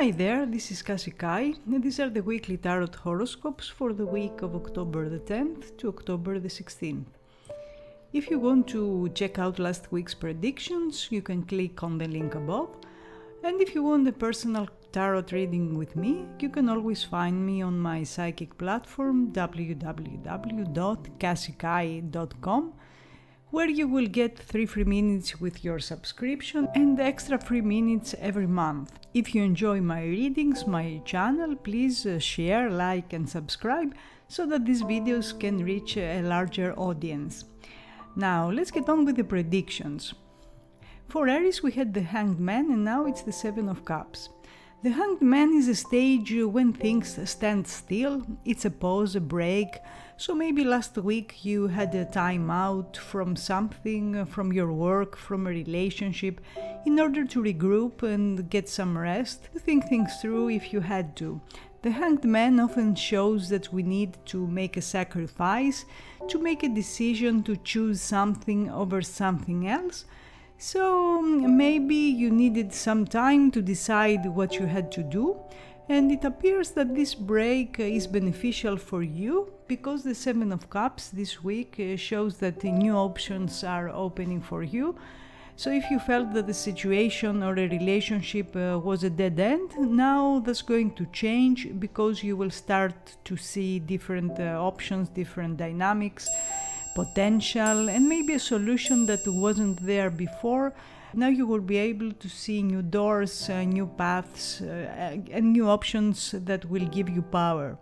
Hi there, this is Kassie and these are the weekly tarot horoscopes for the week of October the 10th to October the 16th. If you want to check out last week's predictions, you can click on the link above. And if you want a personal tarot reading with me, you can always find me on my psychic platform www.kassiekai.com, where you will get 3 free minutes with your subscription and extra 3 minutes every month. If you enjoy my readings, my channel, please share, like and subscribe so that these videos can reach a larger audience. Now let's get on with the predictions. For Aries we had the Hanged Man and now it's the Seven of Cups. The Hanged Man is a stage when things stand still, it's a pause, a break. So maybe last week you had a time out from something, from your work, from a relationship, in order to regroup and get some rest, to think things through if you had to. The Hanged Man often shows that we need to make a sacrifice, to make a decision to choose something over something else. So maybe you needed some time to decide what you had to do, and it appears that this break is beneficial for you because the Seven of Cups this week shows that new options are opening for you. So if you felt that the situation or a relationship was a dead end, now that's going to change because you will start to see different options, different dynamics, potential, and maybe a solution that wasn't there before. Now you will be able to see new doors, new paths, and new options that will give you power.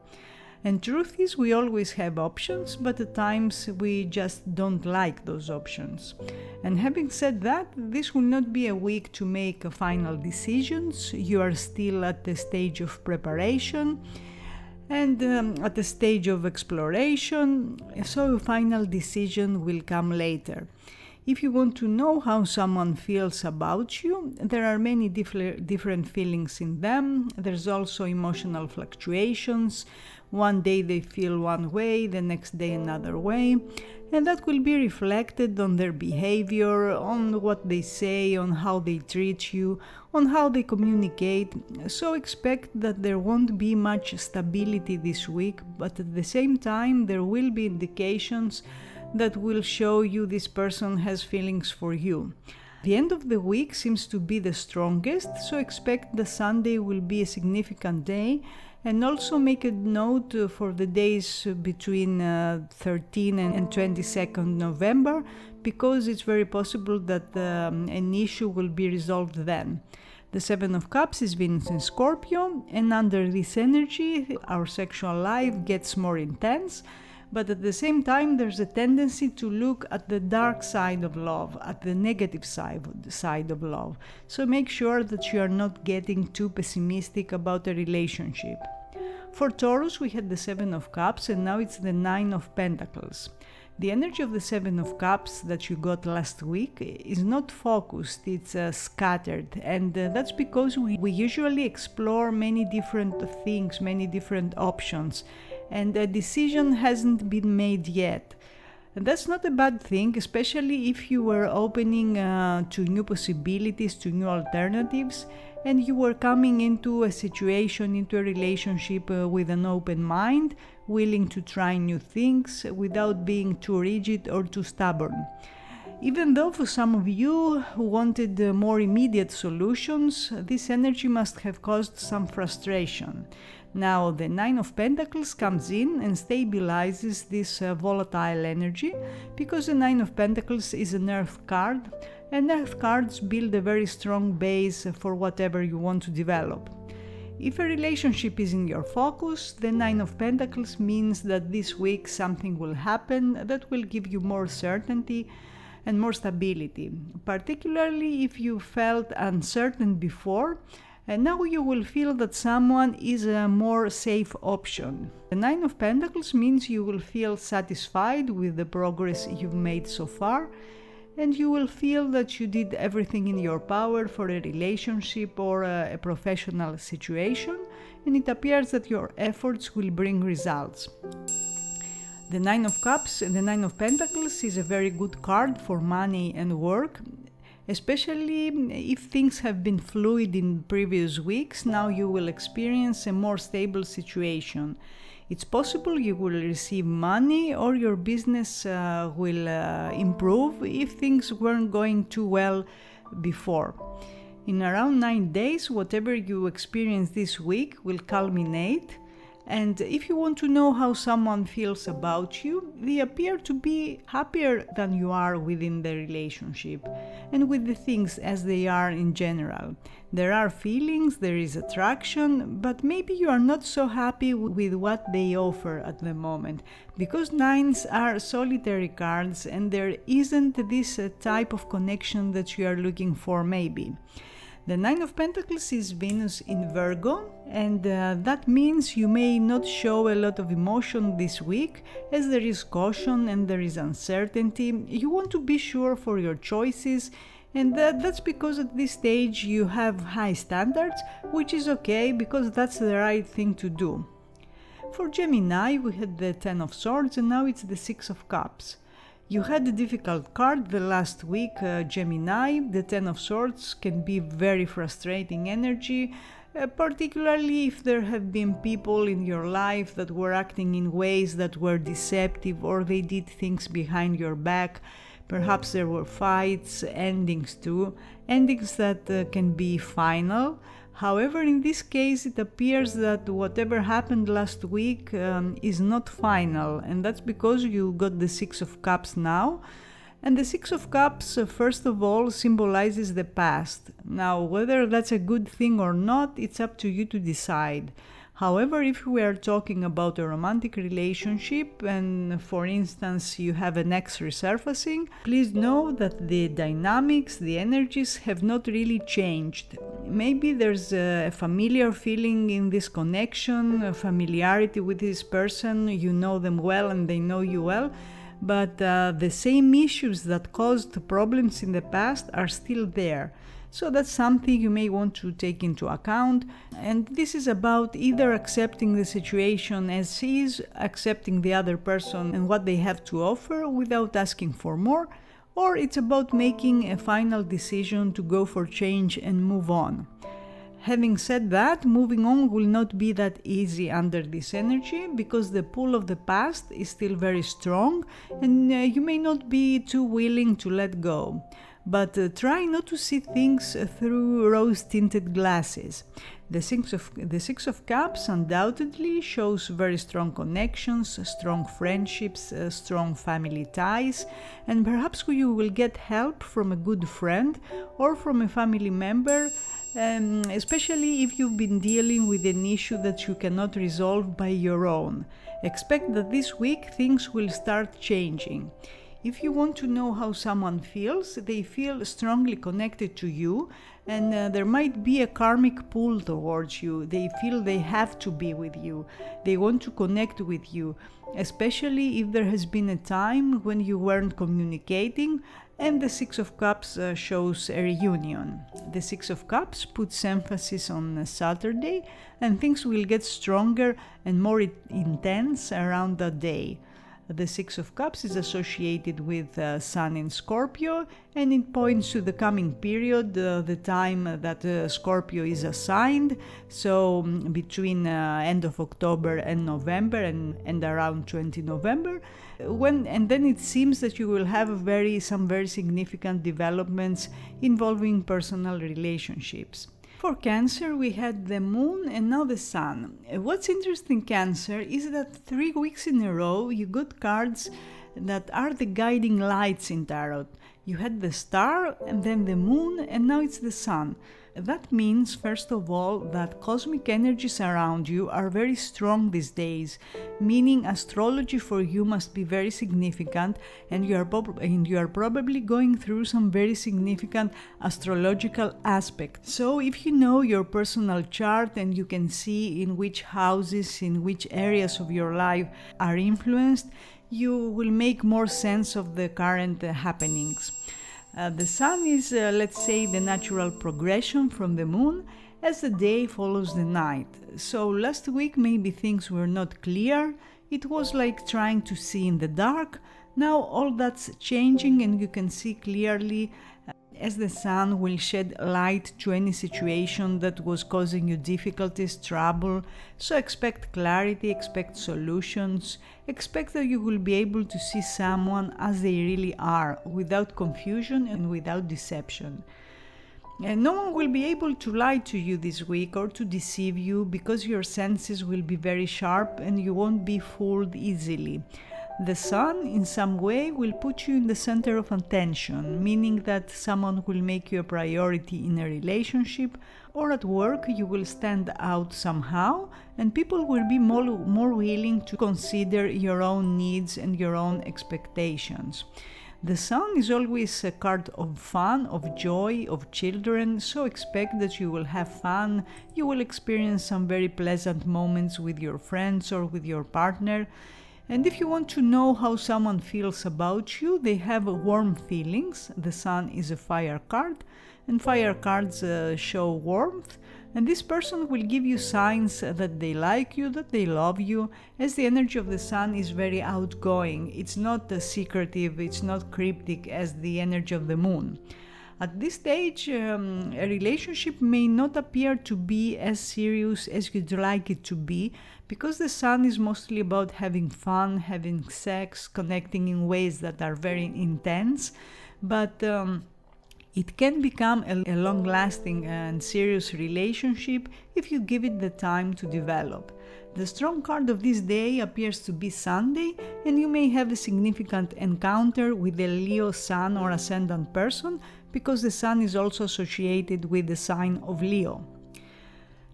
And truth is, we always have options, but at times we just don't like those options. And having said that, this will not be a week to make final decisions. You are still at the stage of preparation and at the stage of exploration, so a final decision will come later. If you want to know how someone feels about you, there are many different feelings in them. There's also emotional fluctuations. One day they feel one way, the next day another way, and that will be reflected on their behavior, on what they say, on how they treat you, on how they communicate. So expect that there won't be much stability this week, but at the same time there will be indications that will show you this person has feelings for you. The end of the week seems to be the strongest, so expect the Sunday will be a significant day, and also make a note for the days between 13 and 22nd November, because it's very possible that an issue will be resolved then. The Seven of Cups is Venus in Scorpio, and under this energy our sexual life gets more intense. But at the same time, there's a tendency to look at the dark side of love, at the negative side of love. So make sure that you are not getting too pessimistic about a relationship. For Taurus, we had the Seven of Cups and now it's the Nine of Pentacles. The energy of the Seven of Cups that you got last week is not focused, it's scattered, and that's because we usually explore many different things, many different options, and a decision hasn't been made yet. And that's not a bad thing, especially if you were opening to new possibilities, to new alternatives, and you were coming into a situation, into a relationship with an open mind, willing to try new things without being too rigid or too stubborn. Even though for some of you who wanted more immediate solutions, this energy must have caused some frustration. Now the Nine of Pentacles comes in and stabilizes this volatile energy, because the Nine of Pentacles is an earth card, and earth cards build a very strong base for whatever you want to develop. If a relationship is in your focus, the Nine of Pentacles means that this week something will happen that will give you more certainty and more stability, particularly if you felt uncertain before. And now you will feel that someone is a more safe option. The Nine of Pentacles means you will feel satisfied with the progress you've made so far, and you will feel that you did everything in your power for a relationship or a professional situation, and it appears that your efforts will bring results. The Nine of Cups and the Nine of Pentacles is a very good card for money and work, Especially if things have been fluid in previous weeks, now you will experience a more stable situation. It's possible you will receive money or your business will improve if things weren't going too well before. In around 9 days, whatever you experience this week will culminate. And if you want to know how someone feels about you, they appear to be happier than you are within the relationship and with the things as they are in general. There are feelings, there is attraction, but maybe you are not so happy with what they offer at the moment, because nines are solitary cards and there isn't this type of connection that you are looking for maybe. The Nine of Pentacles is Venus in Virgo, and that means you may not show a lot of emotion this week, as there is caution and there is uncertainty. You want to be sure for your choices, and that's because at this stage you have high standards, which is okay because that's the right thing to do. For Gemini, we had the Ten of Swords and now it's the Six of Cups. You had a difficult card the last week, Gemini. The Ten of Swords can be very frustrating energy, particularly if there have been people in your life that were acting in ways that were deceptive or they did things behind your back. Perhaps there were fights, endings too, endings that can be final. However, in this case, it appears that whatever happened last week is not final, and that's because you got the Six of Cups now. And the Six of Cups, first of all, symbolizes the past. Now, whether that's a good thing or not, it's up to you to decide. However, if we are talking about a romantic relationship and, for instance, you have an ex resurfacing, please know that the dynamics, the energies have not really changed. Maybe there's a familiar feeling in this connection, a familiarity with this person, you know them well and they know you well, but the same issues that caused problems in the past are still there. So that's something you may want to take into account, and this is about either accepting the situation as is, accepting the other person and what they have to offer without asking for more, or it's about making a final decision to go for change and move on. Having said that, moving on will not be that easy under this energy because the pull of the past is still very strong and you may not be too willing to let go. But try not to see things through rose-tinted glasses. The Six of Cups undoubtedly shows very strong connections, strong friendships, strong family ties, and perhaps you will get help from a good friend or from a family member, especially if you've been dealing with an issue that you cannot resolve by your own. Expect that this week things will start changing. If you want to know how someone feels, they feel strongly connected to you and there might be a karmic pull towards you. They feel they have to be with you. They want to connect with you, especially if there has been a time when you weren't communicating, and the Six of Cups shows a reunion. The Six of Cups puts emphasis on Saturday and things will get stronger and more intense around that day. The Six of Cups is associated with Sun in Scorpio and it points to the coming period, the time that Scorpio is assigned, so between end of October and November and around 20 November. And then it seems that you will have some very significant developments involving personal relationships. For Cancer, we had the Moon and now the Sun. What's interesting, Cancer, is that 3 weeks in a row you got cards that are the guiding lights in Tarot. You had the Star and then the Moon and now it's the Sun. That means, first of all, that cosmic energies around you are very strong these days, meaning astrology for you must be very significant and you are probably going through some very significant astrological aspects. So if you know your personal chart and you can see in which houses, in which areas of your life are influenced, you will make more sense of the current happenings. The Sun is, let's say, the natural progression from the Moon as the day follows the night. So last week maybe things were not clear, it was like trying to see in the dark. Now all that's changing and you can see clearly, as the sun will shed light to any situation that was causing you difficulties, trouble. So expect clarity, expect solutions, expect that you will be able to see someone as they really are, without confusion and without deception. And no one will be able to lie to you this week or to deceive you, because your senses will be very sharp and you won't be fooled easily. The sun in some way will put you in the center of attention, meaning that someone will make you a priority in a relationship, or at work you will stand out somehow, and people will be more willing to consider your own needs and your own expectations. The sun is always a card of fun, of joy, of children, so expect that you will have fun, you will experience some very pleasant moments with your friends or with your partner. And if you want to know how someone feels about you, they have warm feelings. The sun is a fire card, and fire cards show warmth. And this person will give you signs that they like you, that they love you, as the energy of the sun is very outgoing. It's not secretive, it's not cryptic as the energy of the moon. At this stage, a relationship may not appear to be as serious as you'd like it to be, because the sun is mostly about having fun, having sex, connecting in ways that are very intense, but it can become a long-lasting and serious relationship if you give it the time to develop. The strong card of this day appears to be Sunday, and you may have a significant encounter with a Leo sun or ascendant person, because the sun is also associated with the sign of Leo.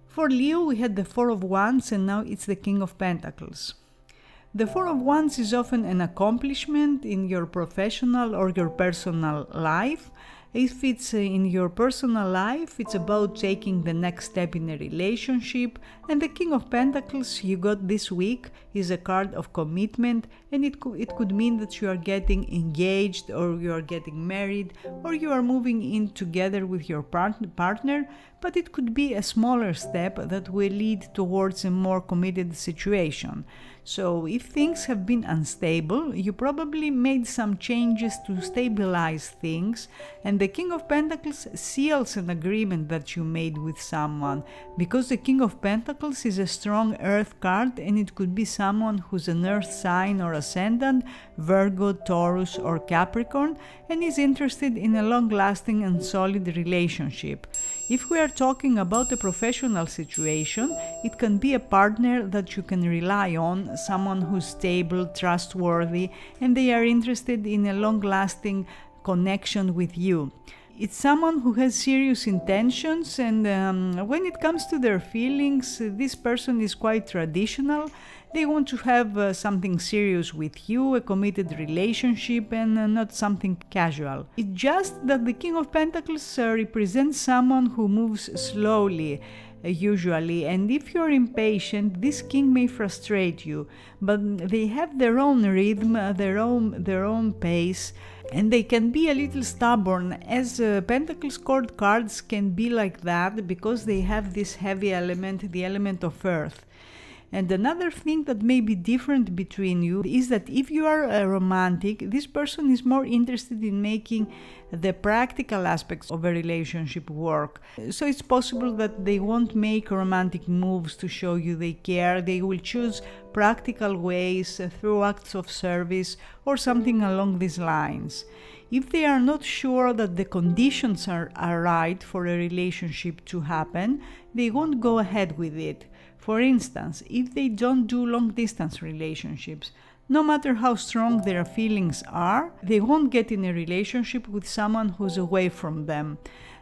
For Leo, we had the Four of Wands, and now it's the King of Pentacles. The Four of Wands is often an accomplishment in your professional or your personal life. If it's in your personal life, it's about taking the next step in a relationship, and the King of Pentacles you got this week is a card of commitment, and it could mean that you are getting engaged, or you are getting married, or you are moving in together with your partner, but it could be a smaller step that will lead towards a more committed situation. So if things have been unstable, you probably made some changes to stabilize things, and the King of Pentacles seals an agreement that you made with someone, because the King of Pentacles is a strong earth card, and it could be someone who's an earth sign or ascendant, Virgo, Taurus or Capricorn, and is interested in a long-lasting and solid relationship. If we are talking about a professional situation, it can be a partner that you can rely on, someone who's stable, trustworthy, and they are interested in a long-lasting connection with you. It's someone who has serious intentions, and when it comes to their feelings, this person is quite traditional. They want to have something serious with you, a committed relationship, and not something casual. It's just that the King of Pentacles represents someone who moves slowly, usually, and if you're impatient, this king may frustrate you, but they have their own rhythm, their own pace, and they can be a little stubborn, as Pentacles court cards can be like that because they have this heavy element, the element of earth. And another thing that may be different between you is that if you are a romantic, this person is more interested in making the practical aspects of a relationship work. So it's possible that they won't make romantic moves to show you they care. They will choose practical ways through acts of service or something along these lines. If they are not sure that the conditions are right for a relationship to happen, they won't go ahead with it. For instance, if they don't do long-distance relationships, no matter how strong their feelings are, they won't get in a relationship with someone who's away from them.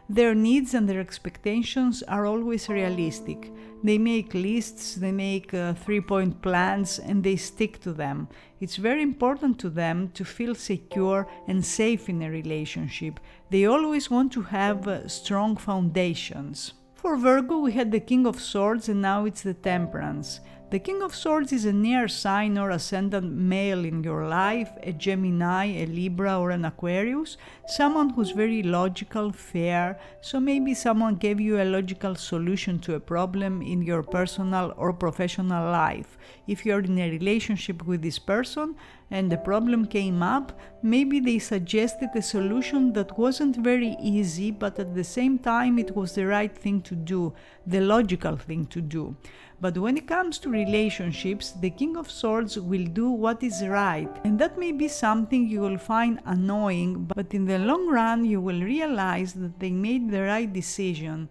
Their needs and their expectations are always realistic. They make lists, they make 3-point plans, and they stick to them. It's very important to them to feel secure and safe in a relationship. They always want to have strong foundations. For Virgo, we had the King of Swords, and now it's the Temperance. The King of Swords is a near sign or ascendant male in your life, a Gemini, a Libra, or an Aquarius, someone who's very logical, fair, so maybe someone gave you a logical solution to a problem in your personal or professional life. If you're in a relationship with this person and the problem came up, maybe they suggested a solution that wasn't very easy, but at the same time it was the right thing to do, the logical thing to do. But when it comes to relationships, the King of Swords will do what is right, and that may be something you will find annoying, but in the long run you will realize that they made the right decision.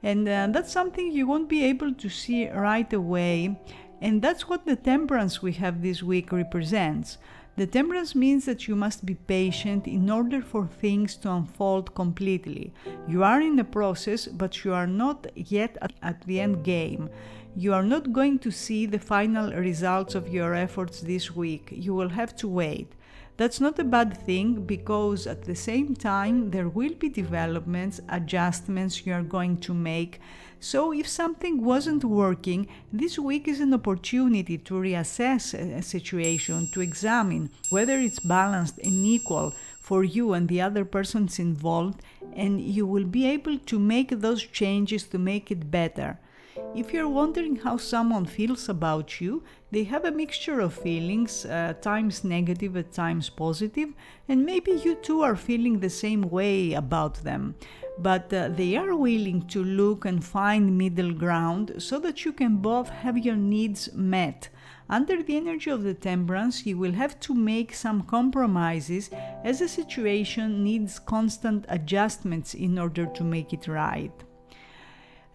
And that's something you won't be able to see right away, and that's what the Temperance we have this week represents. The Temperance means that you must be patient in order for things to unfold completely. You are in the process, but you are not yet at the end game. You are not going to see the final results of your efforts this week. You will have to wait. That's not a bad thing, because at the same time there will be developments, adjustments you are going to make. So if something wasn't working, this week is an opportunity to reassess a situation, to examine whether it's balanced and equal for you and the other persons involved, and you will be able to make those changes to make it better. If you're wondering how someone feels about you, they have a mixture of feelings, at times negative, at times positive, and maybe you too are feeling the same way about them. But they are willing to look and find middle ground so that you can both have your needs met. Under the energy of the Temperance, you will have to make some compromises, as the situation needs constant adjustments in order to make it right.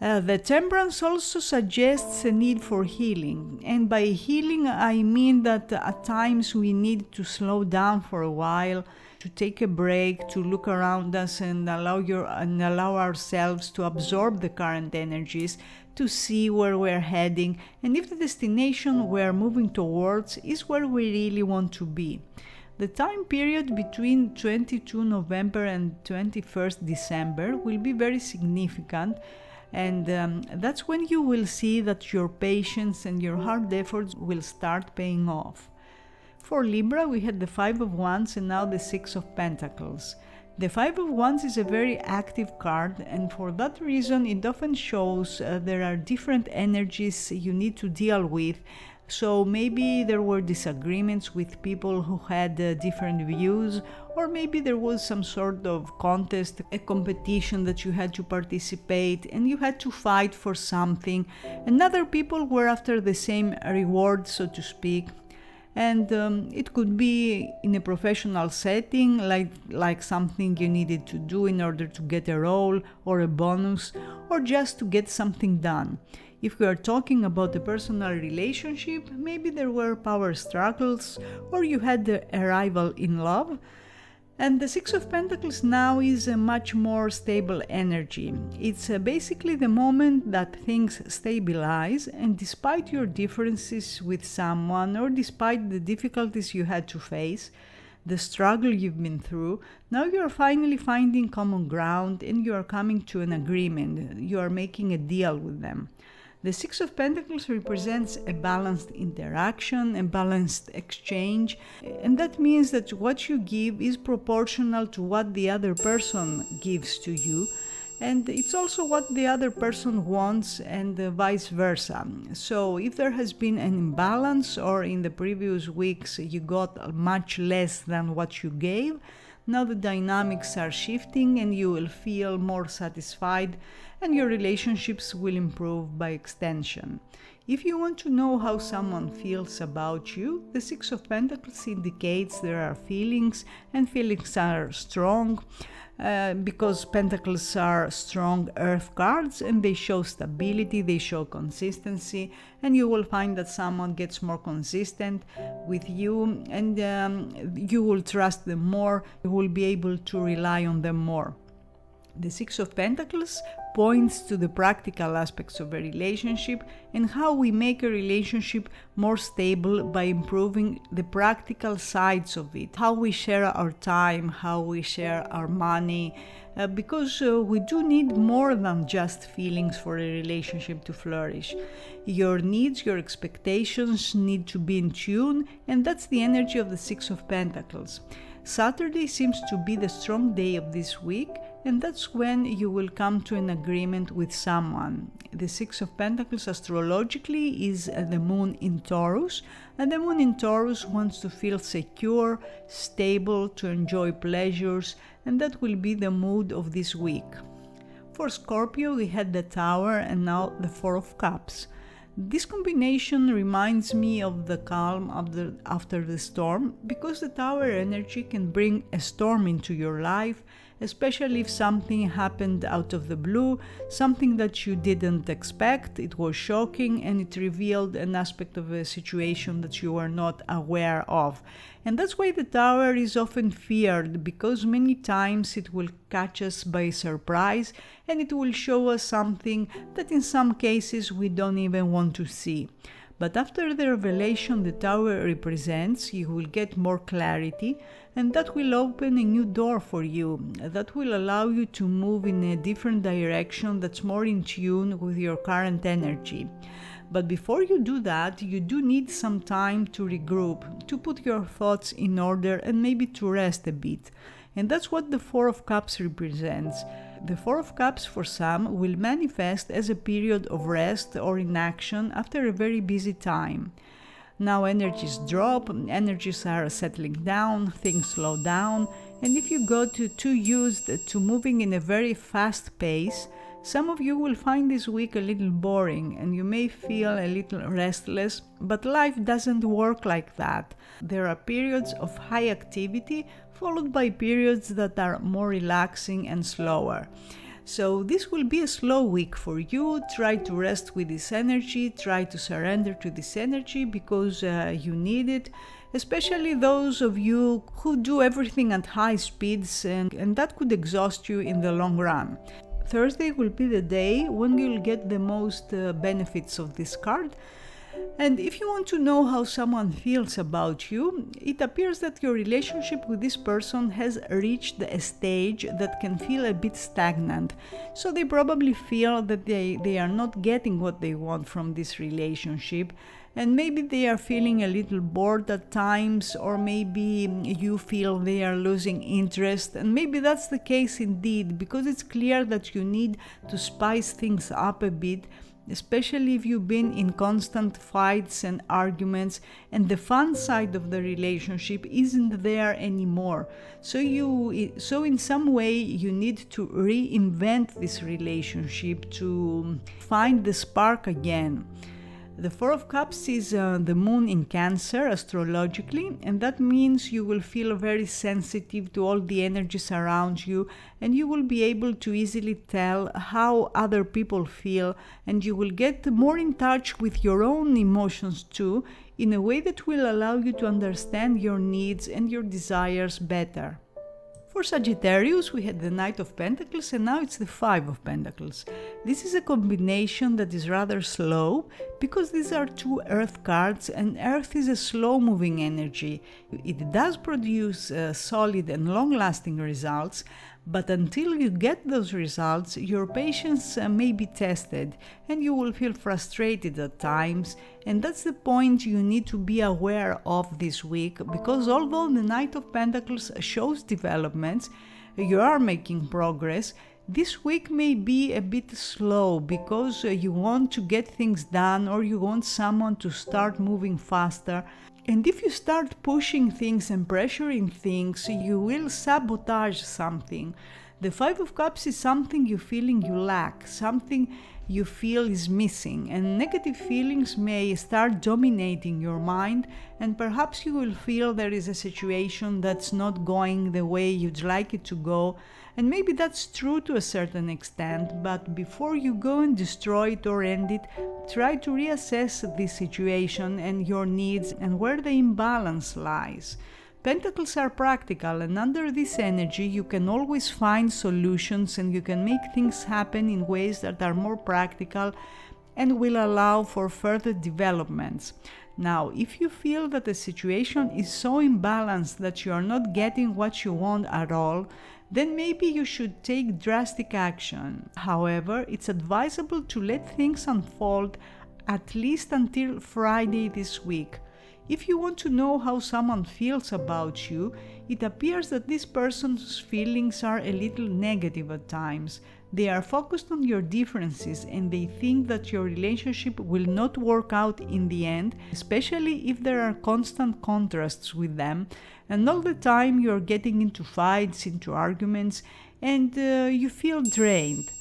The Temperance also suggests a need for healing, and by healing I mean that at times we need to slow down for a while, to take a break, to look around us and allow ourselves to absorb the current energies, to see where we're heading, and if the destination we're moving towards is where we really want to be. The time period between 22 November and 21st December will be very significant, and that's when you will see that your patience and your hard efforts will start paying off. For Libra, we had the Five of Wands and now the Six of Pentacles. The Five of Wands is a very active card, and for that reason it often shows there are different energies you need to deal with. So maybe there were disagreements with people who had different views, or maybe there was some sort of contest, a competition that you had to participate and you had to fight for something, and other people were after the same reward, so to speak. And it could be in a professional setting, like something you needed to do in order to get a role or a bonus, or just to get something done. If we are talking about a personal relationship, maybe there were power struggles, or you had a rival in love. And the Six of Pentacles now is a much more stable energy. It's basically the moment that things stabilize, and despite your differences with someone, or despite the difficulties you had to face, the struggle you've been through, now you are finally finding common ground and you are coming to an agreement. You are making a deal with them. The Six of Pentacles represents a balanced interaction, a balanced exchange, and that means that what you give is proportional to what the other person gives to you, and it's also what the other person wants, and vice versa. So if there has been an imbalance, or in the previous weeks you got much less than what you gave, now the dynamics are shifting and you will feel more satisfied, and your relationships will improve by extension. If you want to know how someone feels about you, the Six of Pentacles indicates there are feelings, and feelings are strong, because Pentacles are strong earth cards and they show stability, they show consistency, and you will find that someone gets more consistent with you, and you will trust them more, you will be able to rely on them more. The Six of Pentacles points to the practical aspects of a relationship and how we make a relationship more stable by improving the practical sides of it, how we share our time, how we share our money, because we do need more than just feelings for a relationship to flourish. Your needs, your expectations need to be in tune, and that's the energy of the Six of Pentacles. Saturday seems to be the strong day of this week, and that's when you will come to an agreement with someone. The Six of Pentacles astrologically is the moon in Taurus, and the moon in Taurus wants to feel secure, stable, to enjoy pleasures, and that will be the mood of this week. For Scorpio, we had the Tower and now the Four of Cups. This combination reminds me of the calm after the storm, because the Tower energy can bring a storm into your life, especially if something happened out of the blue, something that you didn't expect, it was shocking, and it revealed an aspect of a situation that you were not aware of. And that's why the Tower is often feared, because many times it will catch us by surprise and it will show us something that in some cases we don't even want to see. But after the revelation the Tower represents, you will get more clarity, and that will open a new door for you. That will allow you to move in a different direction that's more in tune with your current energy. But before you do that, you do need some time to regroup, to put your thoughts in order, and maybe to rest a bit. And that's what the Four of Cups represents. The Four of Cups for some will manifest as a period of rest or inaction after a very busy time. Now energies drop, energies are settling down, things slow down, and if you got too used to moving in a very fast pace, some of you will find this week a little boring and you may feel a little restless, but life doesn't work like that. There are periods of high activity followed by periods that are more relaxing and slower. So this will be a slow week for you. Try to rest with this energy, try to surrender to this energy because you need it, especially those of you who do everything at high speeds, and that could exhaust you in the long run. Thursday will be the day when you'll get the most benefits of this card. And if you want to know how someone feels about you, it appears that your relationship with this person has reached a stage that can feel a bit stagnant. So they probably feel that they are not getting what they want from this relationship, and maybe they are feeling a little bored at times, or maybe you feel they are losing interest, and maybe that's the case indeed, because it's clear that you need to spice things up a bit, especially if you've been in constant fights and arguments and the fun side of the relationship isn't there anymore. So in some way you need to reinvent this relationship to find the spark again. The Four of Cups is the moon in Cancer astrologically, and that means you will feel very sensitive to all the energies around you, and you will be able to easily tell how other people feel, and you will get more in touch with your own emotions too, in a way that will allow you to understand your needs and your desires better. For Sagittarius, we had the Knight of Pentacles and now it's the Five of Pentacles. This is a combination that is rather slow because these are two Earth cards and Earth is a slow-moving energy. It does produce solid and long-lasting results, but until you get those results, your patience may be tested and you will feel frustrated at times, and that's the point you need to be aware of this week, because although the Knight of Pentacles shows developments, you are making progress, this week may be a bit slow because you want to get things done or you want someone to start moving faster. And if you start pushing things and pressuring things, you will sabotage something. The Five of Cups is something you're feeling you lack, something you feel is missing, and negative feelings may start dominating your mind, and perhaps you will feel there is a situation that's not going the way you'd like it to go, and maybe that's true to a certain extent, but before you go and destroy it or end it, try to reassess this situation and your needs and where the imbalance lies. Pentacles are practical, and under this energy you can always find solutions and you can make things happen in ways that are more practical and will allow for further developments. Now, if you feel that the situation is so imbalanced that you are not getting what you want at all, then maybe you should take drastic action. However, it's advisable to let things unfold at least until Friday this week. If you want to know how someone feels about you, it appears that this person's feelings are a little negative at times. They are focused on your differences and they think that your relationship will not work out in the end, especially if there are constant contrasts with them and all the time you're getting into fights, into arguments, and you feel drained.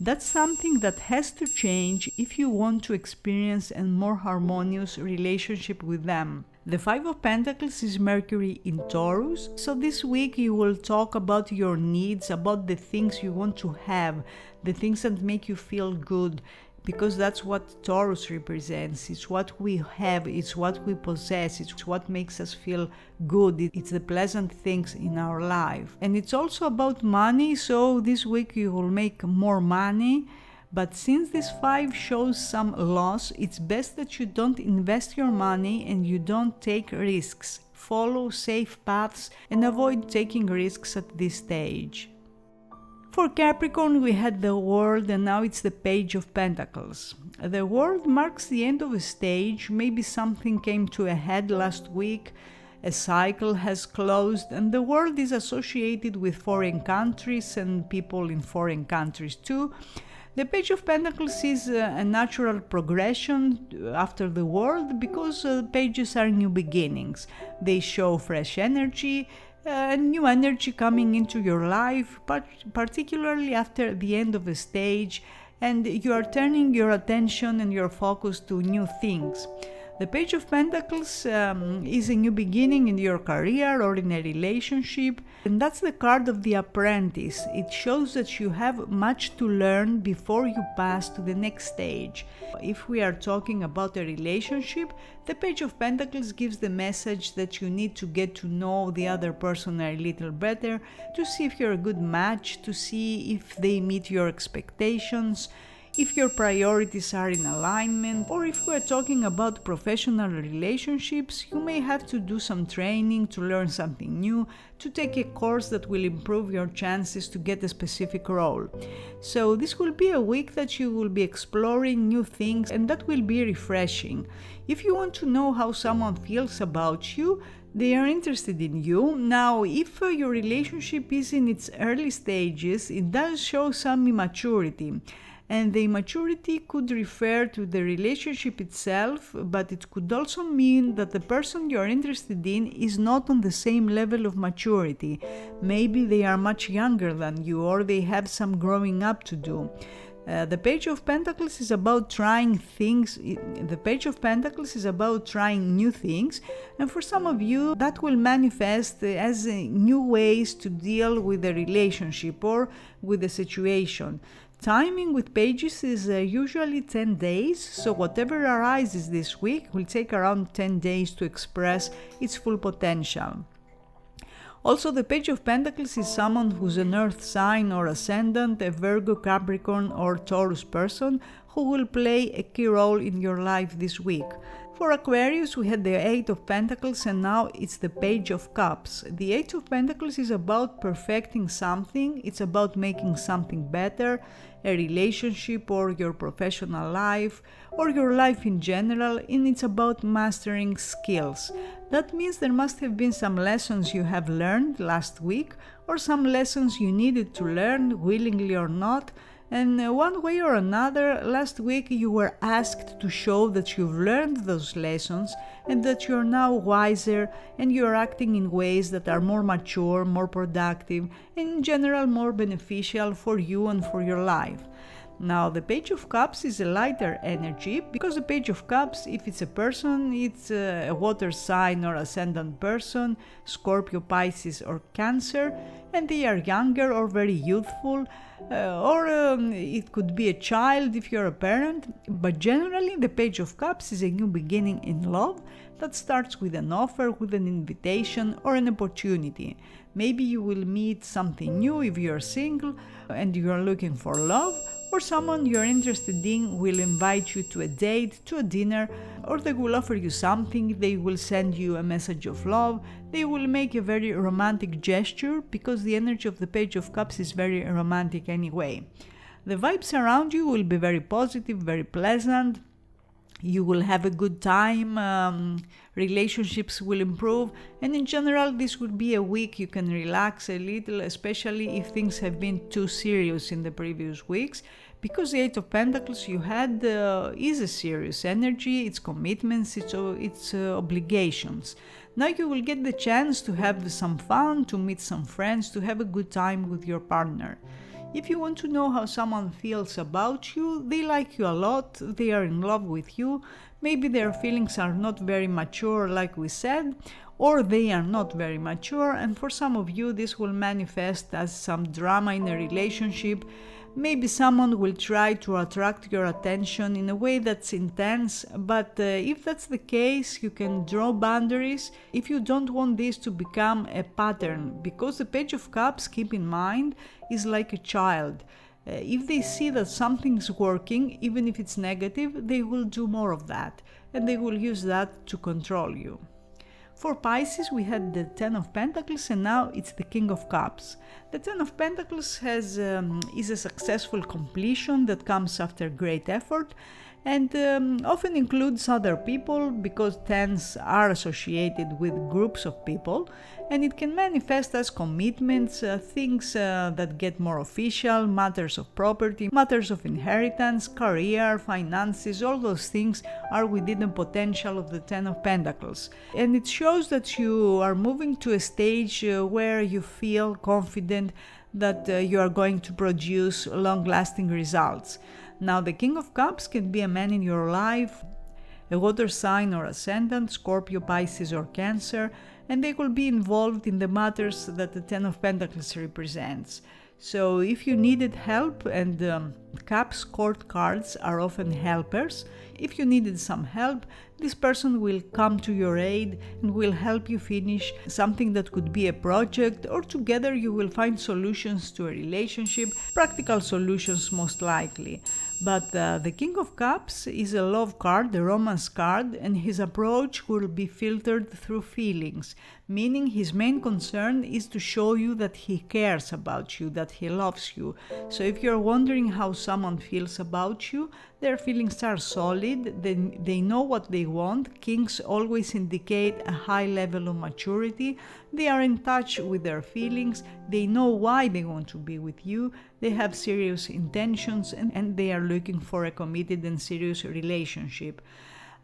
That's something that has to change if you want to experience a more harmonious relationship with them. The Five of Pentacles is Mercury in Taurus, so this week you will talk about your needs, about the things you want to have, the things that make you feel good, because that's what Taurus represents. It's what we have, it's what we possess, it's what makes us feel good, it's the pleasant things in our life. And it's also about money, so this week you will make more money. But since this 5 shows some loss, it's best that you don't invest your money and you don't take risks. Follow safe paths and avoid taking risks at this stage. For Capricorn, we had the World and now it's the Page of Pentacles. The World marks the end of a stage, maybe something came to a head last week, a cycle has closed, and the World is associated with foreign countries and people in foreign countries too. The Page of Pentacles is a natural progression after the World because pages are new beginnings. They show fresh energy, new energy coming into your life, particularly after the end of a stage, and you are turning your attention and your focus to new things. The Page of Pentacles is a new beginning in your career or in a relationship, and that's the card of the apprentice. It shows that you have much to learn before you pass to the next stage. If we are talking about a relationship, the Page of Pentacles gives the message that you need to get to know the other person a little better, to see if you're a good match, to see if they meet your expectations, if your priorities are in alignment, or if we're talking about professional relationships, you may have to do some training to learn something new, to take a course that will improve your chances to get a specific role. So this will be a week that you will be exploring new things, and that will be refreshing. If you want to know how someone feels about you, they are interested in you. Now, if your relationship is in its early stages, it does show some immaturity. And the immaturity could refer to the relationship itself, but it could also mean that the person you're interested in is not on the same level of maturity. Maybe they are much younger than you, or they have some growing up to do. The Page of Pentacles is about trying things. The Page of Pentacles is about trying new things, and for some of you that will manifest as new ways to deal with the relationship or with the situation. Timing with pages is usually 10 days, so whatever arises this week will take around 10 days to express its full potential. Also, the Page of Pentacles is someone who's an Earth sign or ascendant, a Virgo, Capricorn or Taurus person who will play a key role in your life this week. For Aquarius, we had the Eight of Pentacles and now it's the Page of Cups. The Eight of Pentacles is about perfecting something, it's about making something better, a relationship or your professional life or your life in general, and it's about mastering skills. That means there must have been some lessons you have learned last week or some lessons you needed to learn, willingly or not, and one way or another, last week you were asked to show that you've learned those lessons and that you're now wiser and you're acting in ways that are more mature, more productive, and in general more beneficial for you and for your life. Now, the Page of Cups is a lighter energy because the Page of Cups, if it's a person, it's a water sign or ascendant person, Scorpio, Pisces or Cancer, and they are younger or very youthful, or it could be a child if you're a parent, but generally the Page of Cups is a new beginning in love that starts with an offer, with an invitation or an opportunity. Maybe you will meet something new if you're single and you're looking for love, or someone you're interested in will invite you to a date, to a dinner, or they will offer you something, they will send you a message of love, they will make a very romantic gesture because the energy of the Page of Cups is very romantic anyway. The vibes around you will be very positive, very pleasant. You will have a good time, relationships will improve, and in general this will be a week you can relax a little, especially if things have been too serious in the previous weeks, because the Eight of Pentacles you had is a serious energy, it's commitments, it's obligations. Now you will get the chance to have some fun, to meet some friends, to have a good time with your partner. If you want to know how someone feels about you, they like you a lot, they are in love with you, maybe their feelings are not very mature like we said, or they are not very mature, and for some of you this will manifest as some drama in a relationship. Maybe someone will try to attract your attention in a way that's intense, but if that's the case, you can draw boundaries if you don't want this to become a pattern, because the Page of Cups, keep in mind, is like a child. If they see that something's working, even if it's negative, they will do more of that, and they will use that to control you. For Pisces, we had the Ten of Pentacles, and now it's the King of Cups. The Ten of Pentacles is a successful completion that comes after great effort, and often includes other people because tens are associated with groups of people, and it can manifest as commitments, things that get more official, matters of property, matters of inheritance, career, finances, all those things are within the potential of the Ten of Pentacles. And it shows that you are moving to a stage where you feel confident that you are going to produce long-lasting results. Now, the King of Cups can be a man in your life, a water sign or ascendant, Scorpio, Pisces or Cancer, and they will be involved in the matters that the Ten of Pentacles represents. So if you needed help, and Cups court cards are often helpers, if you needed some help, this person will come to your aid and will help you finish something that could be a project, or together you will find solutions to a relationship, practical solutions most likely. But the King of Cups is a love card, a romance card, and his approach will be filtered through feelings, meaning his main concern is to show you that he cares about you, that he loves you. So if you're wondering how someone feels about you, their feelings are solid, they know what they want. Kings always indicate a high level of maturity, they are in touch with their feelings, they know why they want to be with you, they have serious intentions, and they are looking for a committed and serious relationship.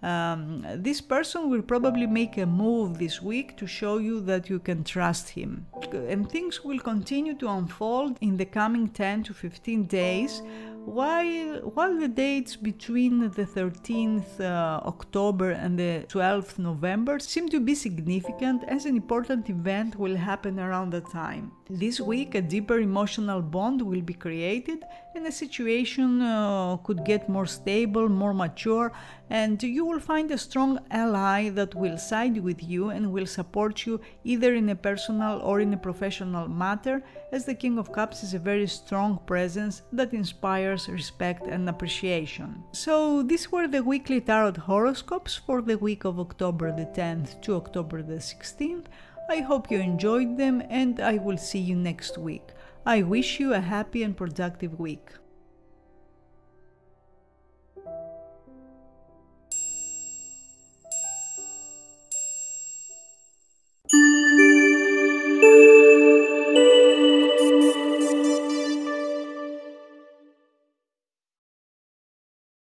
This person will probably make a move this week to show you that you can trust him. And things will continue to unfold in the coming 10 to 15 days, while the dates between the 13th October and the 12th November seem to be significant, as an important event will happen around the time. This week a deeper emotional bond will be created, and the situation could get more stable, more mature, and you will find a strong ally that will side with you and will support you either in a personal or in a professional matter, as the King of Cups is a very strong presence that inspires respect and appreciation. So these were the weekly tarot horoscopes for the week of October the 10th to October the 16th. I hope you enjoyed them, and I will see you next week. I wish you a happy and productive week.